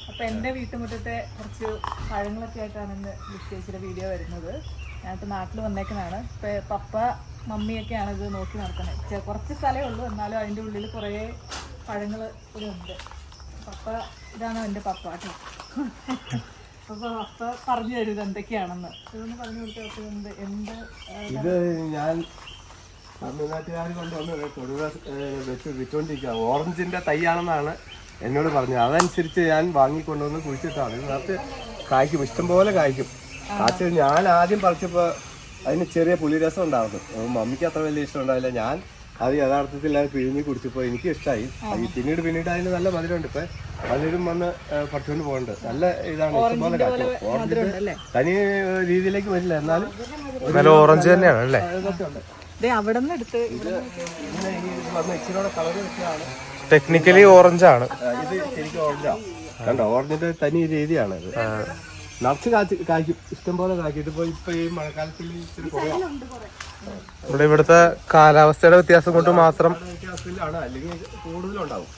അപ്പോൾ എൻ്റെ വീട്ടുമുറ്റത്തെ കുറച്ച് പഴങ്ങളൊക്കെ ആയിട്ടാണ് ഇന്ന് ചേച്ചിയുടെ വീഡിയോ വരുന്നത്. ഞാനിപ്പോൾ നാട്ടിൽ വന്നേക്കുന്നതാണ്. ഇപ്പോൾ പപ്പ മമ്മിയൊക്കെയാണ് ഇത് നോക്കി നടക്കുന്നത്. കുറച്ച് സ്ഥലമേ ഉള്ളൂ, എന്നാലും അതിൻ്റെ ഉള്ളിൽ കുറേ പഴങ്ങൾ ഇവിടെ ഉണ്ട്. പപ്പ ഇതാണ് എൻ്റെ പപ്പ കേട്ടോ. അപ്പോൾ പപ്പ പറഞ്ഞു തരും ഇത് എന്തൊക്കെയാണെന്ന്. ഇതൊന്ന് പറഞ്ഞു കൊടുത്തത് എന്ത് ഇത് ഞാൻ തമിഴ്നാട്ടുകാർ കൊണ്ടുവന്ന് തൊടുക വെച്ച് വിറ്റുകൊണ്ടിരിക്കുക. ഓറഞ്ചിൻ്റെ തൈയാണെന്നാണ് എന്നോട് പറഞ്ഞത്. അതനുസരിച്ച് ഞാൻ വാങ്ങിക്കൊണ്ടുവന്ന് കുഴിച്ചിട്ടാണ്. ഇത് നേരത്തെ കായ്ക്കും, ഇഷ്ടംപോലെ കായ്ക്കും. കാച്ച ഞാൻ ആദ്യം പറിച്ചപ്പോൾ അതിന് ചെറിയ പുളിരസം ഉണ്ടായിരുന്നു. മമ്മിക്ക് അത്ര വലിയ ഇഷ്ടം ഉണ്ടാവില്ല. ഞാൻ അത് യഥാർത്ഥത്തിൽ അത് പിഴിഞ്ഞ് കുടിച്ചപ്പോൾ എനിക്ക് ഇഷ്ടമായി. പിന്നീട് അതിന് നല്ല മധുരമുണ്ട്. ഇപ്പം പലരും വന്ന് പറിച്ചുകൊണ്ട് പോകുന്നുണ്ട്. നല്ല ഇതാണ്, ഇഷ്ടംപോലെ കായ്ക്കും. ഓറഞ്ച് തനി രീതിയിലേക്ക് വരില്ല, എന്നാലും ഓറഞ്ച് തന്നെയാണ് അല്ലേ? ഇതൊക്കെ ഉണ്ട്. ടെക്നിക്കലി ഓറഞ്ച് ആണ് ഇത്. ശരിക്കും ഓറഞ്ചാണ്. കണ്ടോ, ഓറഞ്ചിന്റെ തനി രീതിയാണ് ഇത്. നിറച്ച് കായ്ക്കും, ഇഷ്ടംപോലെ കായ്ക്കും. ഇപ്പൊ ഈ മഴക്കാലത്തിൽ ഇവിടുത്തെ കാലാവസ്ഥയുടെ വ്യത്യാസം കൊണ്ട് മാത്രം വ്യത്യാസത്തിലാണ്, അല്ലെങ്കിൽ കൂടുതലുണ്ടാവും.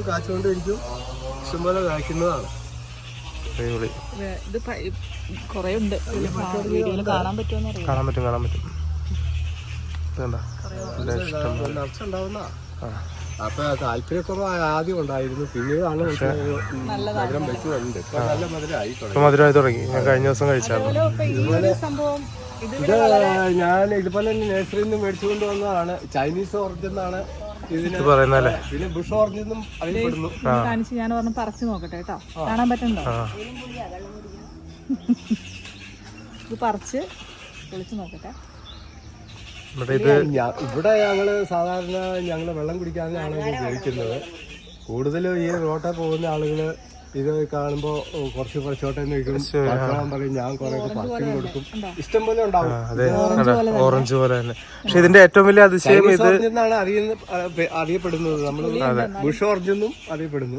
കാച്ചുകൊണ്ടിരിക്കും, ഇഷ്ടംപോലെ കായ്ക്കുന്നതാണ്. ഇത് കുറേ ഉണ്ട്. വീഡിയോയിൽ കാണാൻ പറ്റുമോ? കാണാൻ പറ്റും. നിറച്ചുണ്ടാവുന്ന അപ്പൊ താല്പര്യക്കുറവ് ആദ്യം ഉണ്ടായിരുന്നു. പിന്നീടാണ് മധുരം വെച്ചുണ്ട്. ഇപ്പൊ നല്ല മധുരമായി തുടങ്ങി. ഞാൻ കഴിഞ്ഞ ദിവസം കഴിച്ചായിരുന്നു. ഇത് ഞാൻ ഇതുപോലെ തന്നെ നഴ്സറിയിൽ നിന്ന് മേടിച്ചുകൊണ്ട് വന്നതാണ്. ചൈനീസ് ഓറഞ്ച് എന്നാണ് ഇതിന് പറയുന്നല്ലേ. പിന്നെ ബുഷ് ഓറഞ്ച് എന്നും അറിയപ്പെടുന്നു. ഞാൻ പറഞ്ഞു പറിച്ചു നോക്കട്ടെ കേട്ടോ, കാണാൻ പറ്റുന്നുണ്ടോ? ഇത് പറിച്ച് വിളിച്ചു നോക്കട്ടെ. ഇവിടെ ഞങ്ങള് സാധാരണ വെള്ളം കുടിക്കാനാണ് ഇത് ഉപയോഗിക്കുന്നത്. കൂടുതലും ഈ റോട്ടിൽ പോകുന്ന ആളുകള് ഇത് കാണുമ്പോ കുറച്ച് പറിച്ചോട്ടെ പറയും. ഞാൻ കുറെ പറിച്ചും കൊടുക്കും. ഇഷ്ടം പോലെ ഉണ്ടാവും. ഓറഞ്ച് പോലെ തന്നെ. പക്ഷെ ഇതിന്റെ ഏറ്റവും വലിയ അതിശയം ഇത് എന്നാണ് അറിയപ്പെടുന്നത്. നമ്മള് ബുഷ് ഓറഞ്ച് എന്നും അറിയപ്പെടുന്നു.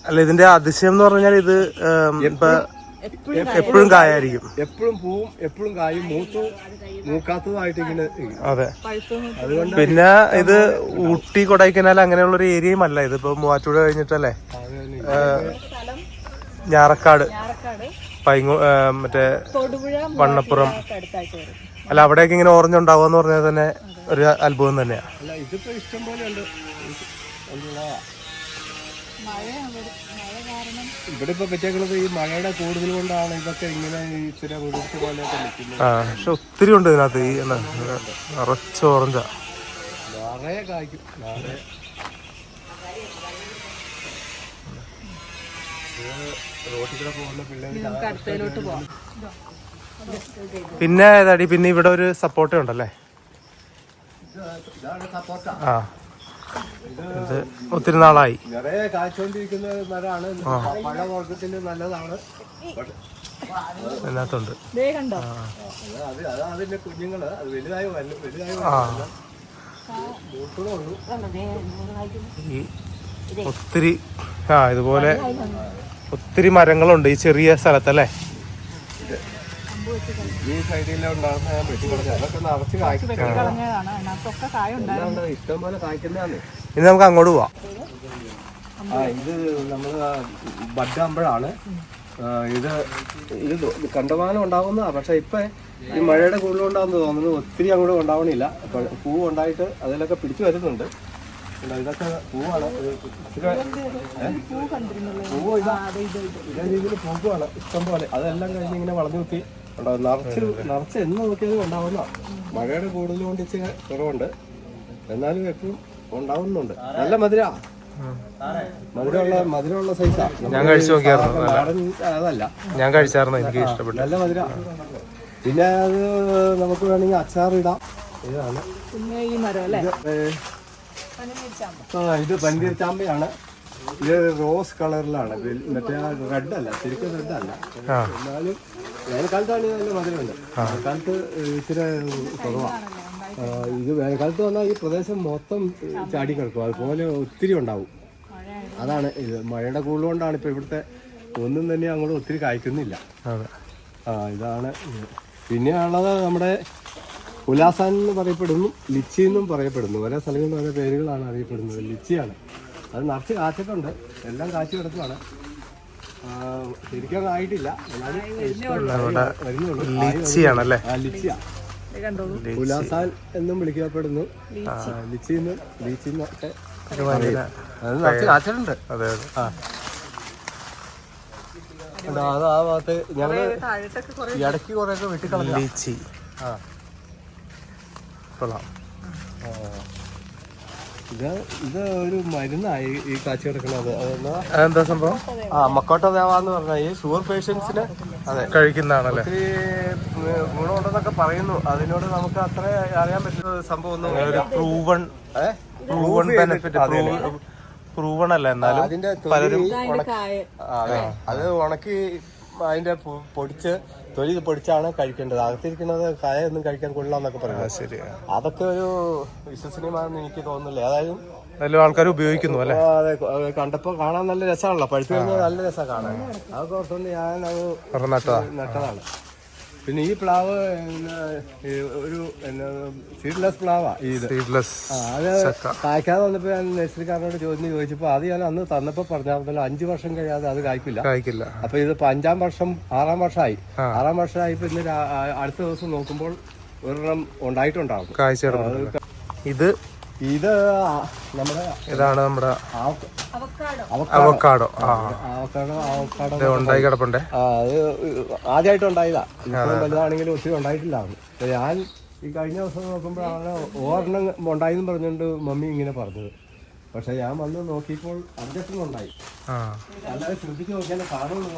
അല്ല, ഇതിന്റെ അതിശയം എന്ന് പറഞ്ഞാൽ ഇത് എപ്പോഴും കായായിരിക്കും. എപ്പോഴും പൂവും എപ്പോഴും കായും, മൂക്കാത്തതുമായിട്ട് ഇങ്ങനെ. അതെ. പിന്നെ ഇത് ഊട്ടി കൊടൈക്കനാൽ അങ്ങനെയുള്ള ഒരു ഏരിയയും അല്ല. ഇതിപ്പോ മൂവാറ്റുപുഴ കഴിഞ്ഞിട്ടല്ലേ, ഞാറക്കാട്, മറ്റേ വണ്ണപ്പുറം. അല്ല, അവിടെയൊക്കെ ഇങ്ങനെ ഓറഞ്ച് ഉണ്ടാവുക എന്ന് പറഞ്ഞാൽ തന്നെ ഒരു അത്ഭുതം തന്നെയാ. ഇതിപ്പോ ഇഷ്ടം പോലെ ഉണ്ട്. ഇവിടെ ഇപ്പൊ പറ്റിയത് ഈ മഴയുടെ കൂടുതൽ കൊണ്ടാണ് ഇതൊക്കെ ഇങ്ങനെ ഇച്ചിരി മുതിർച്ച പോലെയൊക്കെ നിൽക്കുന്നത്. പക്ഷെ ഒത്തിരി ഉണ്ട് ഇതിനകത്ത്. ഈ നിറച്ച് ഓറഞ്ചാ, നിറയെ കായ്ക്കും. റോട്ടിൽ പോകുന്ന പിള്ളേർക്ക്. പിന്നെ ഏതാടി, പിന്നെ ഇവിടെ ഒരു സപ്പോർട്ട ഉണ്ടല്ലേ? ആ, ഇത് ഒത്തിരി നാളായി. നിറയെ കായ്ച്ചോണ്ടിരിക്കുന്ന മരമാണ്. പഴവർഗത്തിന് നല്ലതാണ്. അതിനകത്തുണ്ട്. അതിന്റെ കുഞ്ഞുങ്ങള് അത് വലുതായി ഒത്തിരി ഇതുപോലെ ഒത്തിരി മരങ്ങളുണ്ട് ഈ ചെറിയ സ്ഥലത്തല്ലേ? ഈ സൈഡിലുണ്ടാകുന്ന ഞാൻ വെട്ടിക്കളഞ്ഞ അതൊക്കെ നിറച്ച് കായ്ക്കും. ഇഷ്ടം പോലെ കായ്ക്കുന്നതാണ്. ഇനി നമുക്ക് അങ്ങോട്ട് പോവാം. ഇത് നമ്മള് ബഡ്ഡാകുമ്പോഴാണ് ഇത് കണ്ടമാനം ഉണ്ടാവുന്നതാണ്. പക്ഷെ ഇപ്പൊ ഈ മഴയുടെ കൂടുതലുണ്ടാകുന്ന തോന്നുന്നു. ഒത്തിരി അങ്ങോട്ട് ഉണ്ടാവണില്ല. പൂവ് ഉണ്ടായിട്ട് അതിലൊക്കെ പിടിച്ചു വരുന്നുണ്ട്. ഇതൊക്കെ പൂവാണ്. പൂവ് ഇതേ രീതിയിൽ പൂവാണ് ഇഷ്ടം പോലെ. അതെല്ലാം കഴിഞ്ഞ് ഇങ്ങനെ വളഞ്ഞു കുത്തി ഉണ്ടാവും. നിറച്ച് എന്ന് നോക്കിയാലും ഉണ്ടാവുന്ന. മഴയുടെ കൂടുതൽ കൊണ്ട് ഇച്ചിരി കുറവുണ്ട്, എന്നാലും എപ്പോഴും ഉണ്ടാവുന്നുണ്ട്. നല്ല മധുരമുള്ള സൈസാ. ഞാൻ കഴിച്ചു നോക്കിയായിരുന്നു. അതല്ല, ഞാൻ കഴിച്ചായിരുന്നു, എനിക്ക് ഇഷ്ടപ്പെട്ടു. നല്ല മധുര. പിന്നെ അത് നമുക്ക് വേണമെങ്കിൽ അച്ചാറിടാം. ഇതാണ് ഇത് പനീർ ചാമ്പയാണ്. ഇത് റോസ് കളറിലാണ്. മറ്റേ റെഡ് അല്ല, ശരിക്കും റെഡ് അല്ല. എന്നാലും വേനൽക്കാലത്താണ് നല്ല മധുരമുണ്ട്. വേനൽക്കാലത്ത് ഇച്ചിരി കുറവാണ്. ഇത് വേനൽക്കാലത്ത് വന്നാൽ ഈ പ്രദേശം മൊത്തം ചാടിക്കിടക്കും. അതുപോലെ ഒത്തിരി ഉണ്ടാവും. അതാണ് ഇത്. മഴയുടെ കൂടുതലുകൊണ്ടാണ് ഇപ്പൊ ഇവിടുത്തെ ഒന്നും തന്നെ അങ്ങോട്ട് ഒത്തിരി കായ്ക്കുന്നില്ല. ഇതാണ്. പിന്നെ ഉള്ളത് നമ്മുടെ പുലാസാൻ എന്ന് പറയപ്പെടുന്നു, ലിച്ചി എന്നും പറയപ്പെടുന്നു. ഓരോ സ്ഥലങ്ങളിൽ ഓരോ പേരുകളാണ് അറിയപ്പെടുന്നത്. ലിച്ചിയാണ് അത്. നിറച്ച് കാച്ചിട്ടുണ്ട്, എല്ലാം കാച്ചി കിടക്കുകയാണ്. ശരിക്കും ആയിട്ടില്ല, ലിച്ചിയാണല്ലേ? ലിച്ചിയാ. പുലാസാൻ എന്നും വിളിക്കപ്പെടുന്നു, ലിച്ചിന്നും ലീച്ചിന്നൊക്കെ. അത് നിറച്ച് കാച്ചിട്ടുണ്ട്. അതെ അതെ. അത് ആ ഭാഗത്ത് ഞങ്ങള് ഇടയ്ക്ക് കുറെയൊക്കെ വെട്ടിക്കളഞ്ഞു. ലീച്ചി കൊള്ളാം. ഇത് ഒരു മരുന്നായി ഈ കാച്ചി കിടക്കുന്നത്. അതെന്താ സംഭവം? മക്കോട്ട ദേവ എന്ന് പറഞ്ഞാൽ ഈ ഷുഗർ പേഷ്യൻസിന് അതെ കഴിക്കുന്നതാണല്ലേ? ഒത്തിരി ഗുണമുണ്ടെന്നൊക്കെ പറയുന്നു. അതിനോട് നമുക്ക് അത്ര അറിയാൻ പറ്റുന്ന സംഭവം ഒന്നും ഒരു പ്രൂവൺ ബെനിഫിറ്റ്, പ്രൂവൺ അല്ല എന്നാലും അതിന്റെ പലരും അത് ഉണക്കി അതിന്റെ തൊലി പൊടിച്ചാണ് കഴിക്കേണ്ടത്. അകത്തിരിക്കുന്നത് കായ ഒന്നും കഴിക്കാൻ കൊള്ളാന്നൊക്കെ പറയുന്നത്. ശരി. അതൊക്കെ ഒരു വിശ്വസനീയമാണെന്ന് എനിക്ക് തോന്നുന്നില്ല. ഏതായാലും നല്ല ആൾക്കാർ ഉപയോഗിക്കുന്നു അല്ലെ? അതെ, കണ്ടപ്പോ കാണാൻ നല്ല രസമാണല്ലോ. പഴുത്തു കഴിഞ്ഞാൽ നല്ല രസമാണ് കാണാൻ. അതൊക്കെ ഓർത്തുകൊണ്ട് ഞാൻ അത് നട്ടതാണ്. പിന്നെ ഈ പ്ലാവ് ഒരു സീഡ്ലെസ് പ്ലാവാ. അത് കായ്ക്കാതെ വന്നപ്പോ ഞാൻ നഴ്സറിക്കാരനോട് ചോദിച്ചപ്പോ അത് ഞാൻ അന്ന് തന്നപ്പോ പറഞ്ഞാൽ 5 വർഷം കഴിയാതെ അത് കായ്ക്കില്ല. അപ്പൊ ഇതിപ്പോ 6 വർഷമായി. 6 വർഷമായിപ്പോ ഇന്ന് അടുത്ത ദിവസം നോക്കുമ്പോൾ ഒരെണ്ണം ഉണ്ടായിട്ടുണ്ടാവും. ഇത് നമ്മുടെ ഇതാണ് നമ്മുടെ അവക്കാഡോ. ഉണ്ടായി കിടപ്പുണ്ടേ. അത് ആദ്യമായിട്ട് ഉണ്ടായതാ. ഇപ്പം വലുതാണെങ്കിലും ഒത്തിരി ഉണ്ടായിട്ടില്ല. ഞാൻ ഈ കഴിഞ്ഞ ദിവസം നോക്കുമ്പോഴാണ് ഒരെണ്ണം ഉണ്ടായെന്ന് പറഞ്ഞുകൊണ്ട് മമ്മി ഇങ്ങനെ പറഞ്ഞത്. പക്ഷെ ഞാൻ വന്ന് നോക്കിയപ്പോൾ 5 ഉണ്ടായി. അല്ലാതെ ശ്രദ്ധിച്ച് നോക്കിയാൽ കാണുള്ളൂ.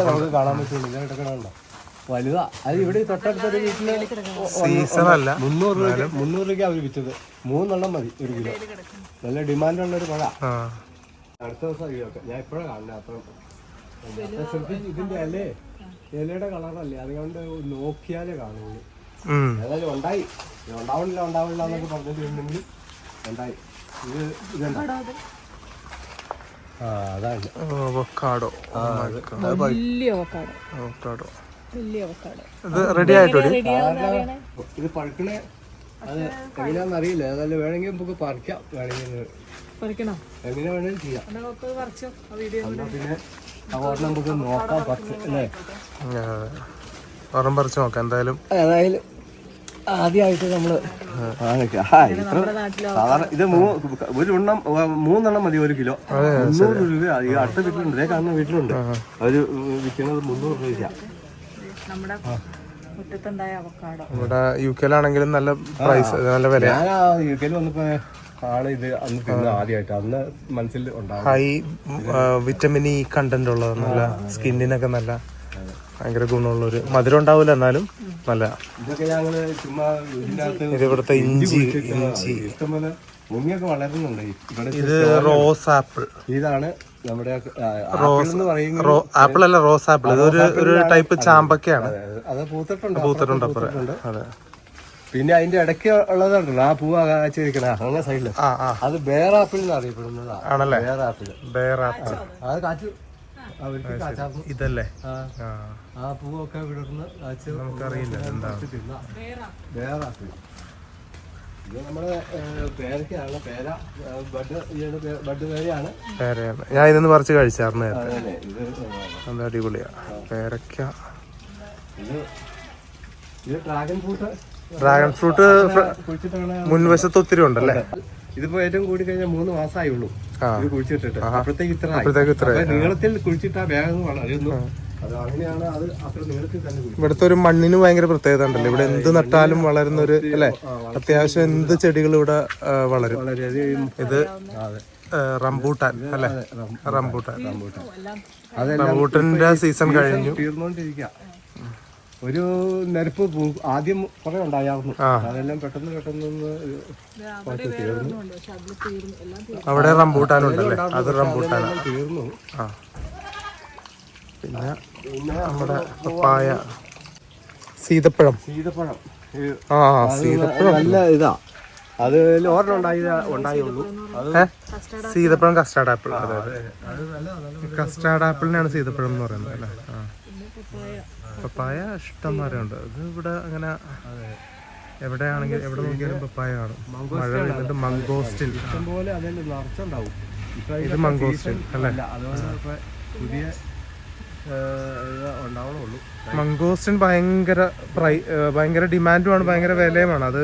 നമുക്ക് കാണാൻ പറ്റുള്ളൂ. ഇടക്കണുണ്ടോ വലുതാ. അത് ഇവിടെ തൊട്ടടുത്തൊരു വീട്ടില് 300 രൂപയ്ക്ക് അവർ വിറ്റത്. 3 മതി 1 കിലോ. നല്ല ഡിമാൻഡുള്ള ഒരു പഴ. അടുത്ത ദിവസം ഞാൻ ഇപ്പോഴാണ് കാണുന്നത്. അത്ര ശ്രദ്ധിച്ച് ഇതിന്റെ ഇലയുടെ കളറല്ലേ, അതുകൊണ്ട് നോക്കിയാലേ കാണുള്ളൂ. ഏതായാലും ഉണ്ടായി. ഉണ്ടാവില്ല എന്നൊക്കെ പറഞ്ഞിട്ടുണ്ടെങ്കിൽ ഉണ്ടായി. ഇതുണ്ടായി. അതാണ് അവക്കാഡോ. ഇത് റെഡി ആയിട്ടോ? ഇത് പഴുക്കണേ അത് എങ്ങനെയാണെന്ന് അറിയില്ല. ഏതായാലും വേണമെങ്കിൽ നമുക്ക് പറിക്കാം. വേണമെങ്കിൽ എങ്ങനെ വേണമെങ്കിലും ചെയ്യാം. പിന്നെ അതുകൊണ്ട് നമുക്ക് നോക്കാം. അല്ലേ, പറിച്ച് നോക്കാം. എന്തായാലും ആദ്യമായിട്ട് നമ്മള് സാധാരണ ഇത് 3 മതി 1 കിലോ. 300 രൂപ. ഈ അടുത്ത വീട്ടിലുണ്ട്, ഇതേ കാണുന്ന വീട്ടിലുണ്ട്. അവര് വിൽക്കുന്നത് 300 രൂപ. ഇവിടെ UK-ലാണെങ്കിലും നല്ല പ്രൈസ്, നല്ല വില. ഞാൻ UK-ൽ വന്നപ്പോ ഇത് അന്ന് തിന്ന് ആദ്യമായിട്ട്. അന്ന് മനസ്സിൽ ഉണ്ടാവും. ഹൈ വിറ്റമിൻ ഇ കണ്ടന്റ് ഉള്ളത്, നല്ല സ്കിന്നിനൊക്കെ നല്ല ഭയങ്കര ഗുണമുള്ളൊരു. മധുരം ഉണ്ടാവില്ല എന്നാലും നല്ല. ഇതൊക്കെ ഞങ്ങള് ചുമ്മാ ഇത് ഇവിടുത്തെ ഇഞ്ചി ഇഷ്ടംപോലെ മുങ്ങിയൊക്കെ വളരുന്നുണ്ട്. ഇത് റോസ് ആപ്പിൾ. ഇതാണ് നമ്മുടെ ആപ്പിൾ അല്ല, റോസ് ആപ്പിൾ. ഇത് ഒരു ടൈപ്പ് ചാമ്പക്കയാണ്. അത് പൂത്തിട്ടുണ്ട് അതെ. പിന്നെ അതിന്റെ ഇടയ്ക്ക് ഉള്ളതുണ്ടല്ലോ, ആ പൂവ് കാച്ചിരിക്കണ അങ്ങനെ സൈഡില്, അത് ബേർ ആപ്പിൾ എന്ന് അറിയപ്പെടുന്നതാണ്. ആണല്ലേ? Bare apple. അത് കാച്ചു ഇതല്ലേ? ആ പൂവൊക്കെ വിടർന്ന് നമുക്കറിയില്ല എന്താ ബേർ ആപ്പിൾ. ഇത് നമ്മുടെ പേരയ്ക്കാണ്. ബഡ് പേരയാണ്. ഞാൻ ഇതൊന്ന് പറിച്ച് കഴിച്ചായിരുന്നു നേരത്തെ. എന്താ അടിപൊളിയാ പേരയ്ക്ക. ഇത് ഡ്രാഗൺ ഫ്രൂട്ട് മുൻവശത്ത് ഒത്തിരി ഉണ്ടല്ലേ? ഇതിപ്പോ ഏറ്റവും കൂടി കഴിഞ്ഞാൽ 3 മാസമായുള്ളൂ ഇത് കുഴിച്ചിട്ടിട്ട്. അപ്പോഴത്തേക്ക് ഇത്ര നീളത്തിൽ കുഴിച്ചിട്ടാ വേഗം വളരുന്നു. അങ്ങനെയാണ് അത് അത്ര നീളത്തിൽ തന്നെ. ഇവിടുത്തെ ഒരു മണ്ണിന് ഭയങ്കര പ്രത്യേകത ഉണ്ടല്ലോ. ഇവിടെ എന്ത് നട്ടാലും വളരുന്ന ഒരു അല്ലെ, അത്യാവശ്യം എന്ത് ചെടികൾ ഇവിടെ വളരും. ഇത് റംബൂട്ടാൻ അല്ലെ? റംബൂട്ടാന്റെ സീസൺ കഴിഞ്ഞു. തീർന്നോണ്ടിരിക്കുക. ഒരു നിരപ്പ് ആദ്യം കുറെ ഉണ്ടായിരുന്നു. അതെല്ലാം പെട്ടെന്ന് തീർന്നു. അവിടെ റംബൂട്ടാൻ ഉണ്ടല്ലേ? അത് റംബൂട്ടാനാണ്. തീർന്നു. പിന്നെ നമ്മുടെ പപ്പായ, സീതപ്പഴം. സീതപ്പഴം സീതപ്പഴം നല്ല ഇതാ. അത് ഒരെണ്ണം ഉണ്ടായുള്ളൂ. അത് സീതപ്പഴം കസ്റ്റാർഡ് ആപ്പിൾ. അതെ അതെ, അത് നല്ലതാണ്. കസ്റ്റാർഡ് ആപ്പിളിനാണ് സീതപ്പഴം എന്ന് പറയുന്നത് അല്ലേ. പപ്പായ ഇഷ്ടംമാരുണ്ട്. ഇത് ഇവിടെ അങ്ങനെ എവിടെയാണെങ്കിൽ എവിടെ നോക്കിയാലും പപ്പായ കാണും. മഴ പെയ്യുന്നുണ്ട്. മംഗോസ്റ്റിൻ ഇഷ്ടംപോലെ അതിൽ നിറച്ചുണ്ടാവും. ഇത് മംഗോസ്റ്റിൻ അല്ലേ. അതുകൊണ്ട് ഇപ്പൊ പുതിയ ഉണ്ടാവണുള്ളൂ. മംഗോസ്റ്റിൻ ഭയങ്കര ഡിമാൻഡുമാണ്, ഭയങ്കര വിലയുമാണ്. അത്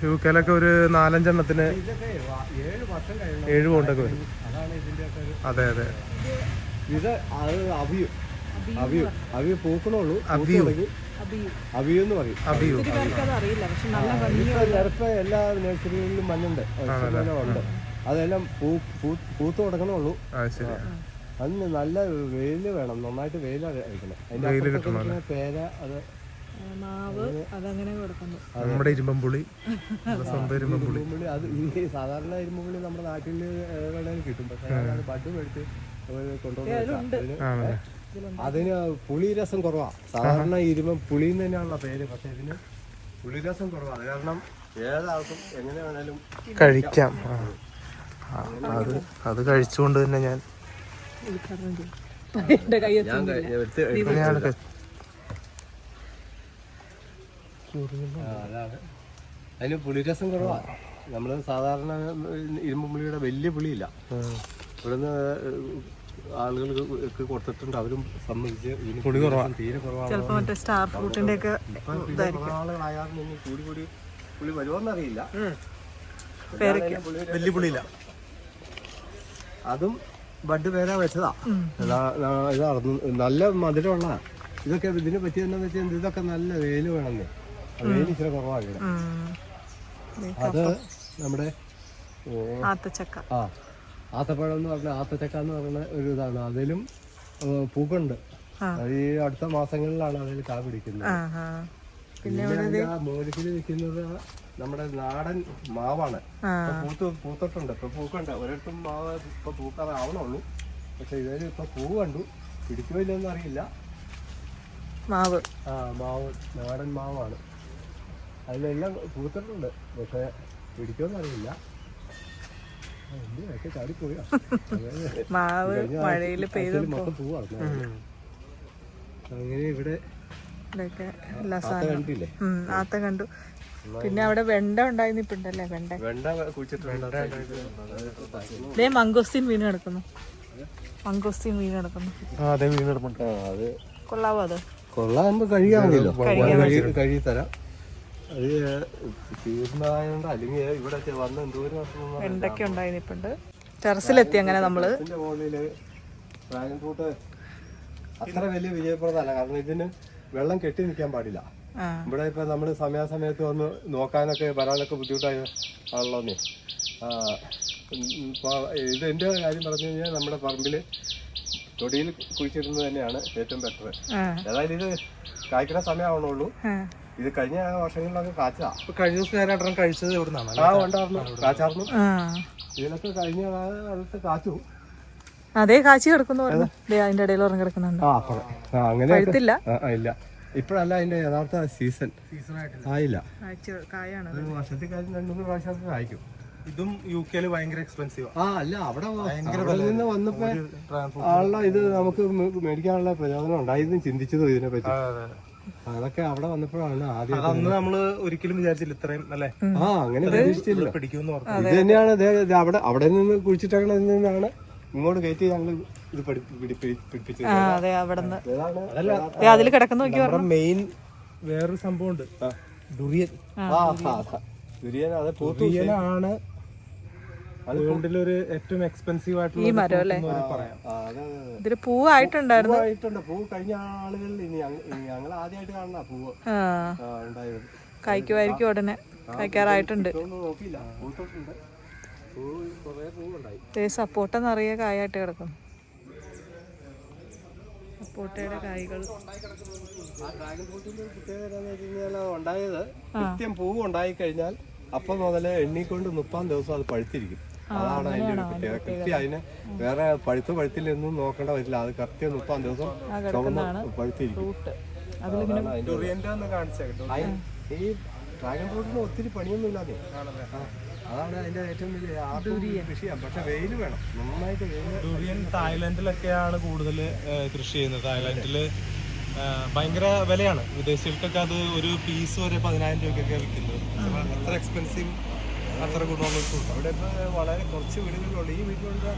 യുകെയിലൊക്കെ ഒരു 4-5 എണ്ണത്തിന് 7 പൗണ്ടൊക്കെ വരും. അതാണ് ഇതിന്റെ ഒക്കെ ഒരു. അതെ അതെ. ഇത് അത് അവിയു പൂക്കണുള്ളൂ. അവിയു എന്ന് പറയും. അബിയു ചിലപ്പോ എല്ലാ നഴ്സറികളിലും മഞ്ഞുണ്ട്, ഉണ്ട്. അതെല്ലാം പൂത്ത് തുടങ്ങണുള്ളൂ. ശരി. അതിന് നല്ല വെയില് വേണം, നന്നായിട്ട് വെയിൽ അടിക്കണം. അതിന്റെ പേര അത് നമ്മുടെ ഇരുമ്പുളി, സ്വന്തം ഇരുമ്പുളി. അത് ഈ സാധാരണ ഇരുമ്പുളി നമ്മുടെ നാട്ടിൽ എവിടെയും കിട്ടും. പക്ഷെ അത് ബഡ് മേടിച്ച് കൊണ്ടുവന്ന് അതിന് പുളി രസം കുറവാണ്. സാധാരണ പുളിന്ന് തന്നെയാണുള്ള പേര്, പക്ഷെ ഇതിന് പുളി രസം കുറവാണ്. കാരണം ഏതാൾക്കും എങ്ങനെ വേണേലും കഴിക്കാം. അത് കഴിച്ചുകൊണ്ട് തന്നെ ഞാൻ അതാണ് അതിന് പുളിരസം കുറവാണ്. നമ്മള് സാധാരണ ഇരുമ്പുളിയുടെ വലിയ പുളിയില്ല. ഇവിടുന്ന് ആളുകൾക്ക് കൊടുത്തിട്ടുണ്ട്, അവരും സമ്മതിച്ച് പുളി കുറവാണ്, തീരെ കുറവാണ്. ആളുകളായാലും കൂടി പുളി വരുമോന്നറിയില്ല. വലിയ പുളിയില്ല. അതും ബഡ് പേര വെച്ചതാ. ഇതായിരുന്നു നല്ല മധുരമുള്ള. ഇതൊക്കെ ഇതിനെ പറ്റി എന്താന്ന് വെച്ചാൽ ഇതൊക്കെ നല്ല വെയില് വേണമെന്നേ. വെയിൽ ഇച്ചിരി കുറവാണ് ഇവിടെ. അത് നമ്മുടെ ആത്തപ്പഴം എന്ന് പറഞ്ഞ ആത്തച്ചക്ക എന്ന് പറയുന്ന ഒരു ഇതാണ്. അതിലും പൂക്കുണ്ട്. അത് ഈ അടുത്ത മാസങ്ങളിലാണ് അതിൽ കാ പിടിക്കുന്നത്. പിന്നെ മൂലക്കിൽ നിൽക്കുന്നത് നമ്മുടെ നാടൻ മാവാണ്. പൂത്തിട്ടുണ്ട്, ഇപ്പൊ പൂക്കുണ്ട്. ഒരിടത്തും മാവ് ഇപ്പൊ പൂക്കാറാവണുള്ളൂ. പക്ഷെ ഇതിൽ ഇപ്പൊ പൂ കണ്ടു. പിടിക്കുമില്ലെന്ന് അറിയില്ല. മാവ് നാടൻ മാവാണ്. അതിലെല്ലാം പൂത്തിട്ടുണ്ട്, പക്ഷെ പിടിക്കുമെന്ന് അറിയില്ല. ചാടിപ്പോയാ മൊത്തം പൂവാണ്. അങ്ങനെ ഇവിടെ കണ്ടില്ലേ, ആത്ത കണ്ടു. പിന്നെ അവിടെ വെണ്ട ഉണ്ടായിരുന്നിപ്പുണ്ടല്ലേ, വെണ്ട മംഗോസ്റ്റിൻ വീണ് കിടക്കുന്നു. അത് കൊള്ളാവോ? അത് കൊള്ളാകുമ്പോ കഴിയാമല്ലോ, കഴുകി തരാം. അത് തീർന്നതായോണ്ട് അല്ലെങ്കിൽ ഇവിടെ വന്ന് എന്തോരം വെണ്ടയ്ക്ക ഉണ്ടായിരുന്നിപ്പുണ്ട്. ടെറസിലെത്തി അങ്ങനെ നമ്മള്. മുകളില് ഡ്രാഗൺ ഫ്രൂട്ട് അത്ര വലിയ വിജയപ്രദമല്ല. കാരണം ഇതിന് വെള്ളം കെട്ടി നിൽക്കാൻ പാടില്ല. ഇവിടെ ഇപ്പൊ നമ്മള് സമയാസമയത്ത് വന്ന് നോക്കാനൊക്കെ വരാനൊക്കെ ബുദ്ധിമുട്ടായി ആണല്ലോന്നേ. ഇത് എന്റെ കാര്യം പറഞ്ഞു കഴിഞ്ഞാൽ നമ്മുടെ പറമ്പില് തൊടിയിൽ കുഴിച്ചിടുന്നത് തന്നെയാണ് ഏറ്റവും ബെറ്റർ. ഏതായാലും ഇത് കായ്ക്കുന്ന സമയമാവണുള്ളൂ. ഇത് കഴിഞ്ഞ വർഷങ്ങളിലൊക്കെ കാച്ചാ. കഴിഞ്ഞ ദിവസം നേരം കഴിച്ചത് എവിടെ നിന്നാണ്? ഉണ്ടായിരുന്നു, കാച്ചാർന്നു. ഇതിനൊക്കെ കഴിഞ്ഞ കാലത്ത് കാച്ചു. അതേ കാച്ചി കിടക്കുന്നു, അതിന്റെ ഇടയിൽ ഉറങ്ങി കിടക്കുന്നുണ്ട്. അങ്ങനെ ഇല്ല, ഇപ്പഴല്ല അതിന്റെ യഥാർത്ഥ സീസൺ ആയില്ല. വർഷത്തിൽ കാര്യം 2-3 പ്രാവശ്യമൊക്കെ കായ്ക്കും. ഇതും യുകെയില് ഭയങ്കര എക്സ്പെൻസീവ്. അല്ല, അവിടെ നിന്ന് വന്നപ്പോ ആളുടെ ഇത് നമുക്ക് മേടിക്കാനുള്ള പ്രചോദനം ഉണ്ടായിരുന്നു, ചിന്തിച്ചതും ഇതിനെ പറ്റി. അതൊക്കെ അവിടെ വന്നപ്പോഴാണ് ആദ്യം. അന്ന് നമ്മള് ഒരിക്കലും വിചാരിച്ചില്ല ഇത്രയും അല്ലേ. അങ്ങനെ പ്രതീക്ഷിച്ചില്ല. പിടിക്കുമെന്ന് പറഞ്ഞു. ഇത് തന്നെയാണ് അവിടെ നിന്ന് കുഴിച്ചിട്ടേക്കണതിൽ നിന്നാണ് ഇങ്ങോട്ട് കയറ്റി ഞങ്ങൾ ഇത് പിടിപ്പിച്ചത്. മെയിൻ വേറൊരു സംഭവം ഉണ്ട്, ഡുറിയൻ. അത് ഡുറിയനാണ് അതുകൊണ്ടിലൊരു ഏറ്റവും എക്സ്പെൻസീവ് ആയിട്ടുള്ള പറയാം. ഇതില് പൂവായിട്ടുണ്ടായിരുന്നു. പൂ കഴിഞ്ഞ ആളുകളിൽ ഞങ്ങൾ ആദ്യമായിട്ട് കാണുന്ന പൂവ് ഉണ്ടായിരുന്നു. കഴിക്കുമായിരിക്കും, ഉടനെ കഴിക്കാറായിട്ടുണ്ട്. നോക്കിയില്ല, പൂത്തോട്ടുണ്ട്. സപ്പോട്ട നിറയെ കായായിട്ട് കിടക്കും. സപ്പോട്ടയുടെ കായ്കൾ ഡ്രാഗൺ ഫ്രൂട്ടിന്റെ പ്രത്യേകത ഉണ്ടായത് കൃത്യം പൂവ് ഉണ്ടായി കഴിഞ്ഞാൽ അപ്പം മുതല് എണ്ണിക്കൊണ്ട് 30 ദിവസം അത് പഴുത്തിരിക്കും. അതാണ് അതിന്റെ ഒരു പ്രത്യേകത. കൃത്യം അതിന് വേറെ പഴുത്തില്ലെന്നും നോക്കേണ്ട വരില്ല. അത് കൃത്യം 30 ദിവസം പഴുത്തിരിക്കും. ഈ ഡ്രാഗൺ ഫ്രൂട്ടിന് ഒത്തിരി പണിയൊന്നും ഇല്ലാതെ അതാണ് അതിന്റെ ഏറ്റവും വലിയ കൃഷിയാണ്. പക്ഷെ വെയിൽ വേണം, നന്നായിട്ട് വെയിൽ. ഡുറിയൻ തായ്ലാന്റിലൊക്കെയാണ് കൂടുതൽ കൃഷി ചെയ്യുന്നത്. തായ്ലാന്റില് ഭയങ്കര വിലയാണ്, വിദേശികൾക്കൊക്കെ അത് ഒരു പീസ് വരെ 10,000 രൂപയ്ക്കൊക്കെ വിൽക്കുന്നത്. അത്ര എക്സ്പെൻസീവ്, അത്ര ഗുണമുള്ള ഫ്രൂട്ട്. അവിടെ ഇപ്പോൾ വളരെ കുറച്ച് വീടുകളിലുണ്ട്. ഈ വീട്ടിലുണ്ട്,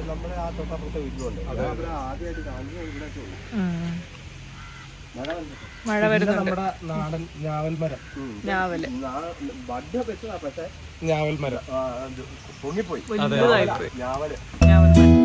നമ്മുടെ ആ തൊട്ടപ്പുറത്തെ വീട്ടിലുണ്ട്. അവിടെ ആദ്യമായിട്ട് കാണുന്നത് ഇവിടെയൊക്കെ ഉള്ളൂ. മഴ വരുന്നുണ്ട്. നമ്മുടെ നാടൻ ഞാവൽ മരം, ഞാവല് ബഡ് വെച്ചതാ, പക്ഷെ ഞാവൽ മരം പൊങ്ങിപ്പോയി. വലുതായിപ്പോയി. ഞാവല് ഞാവൽ മരം.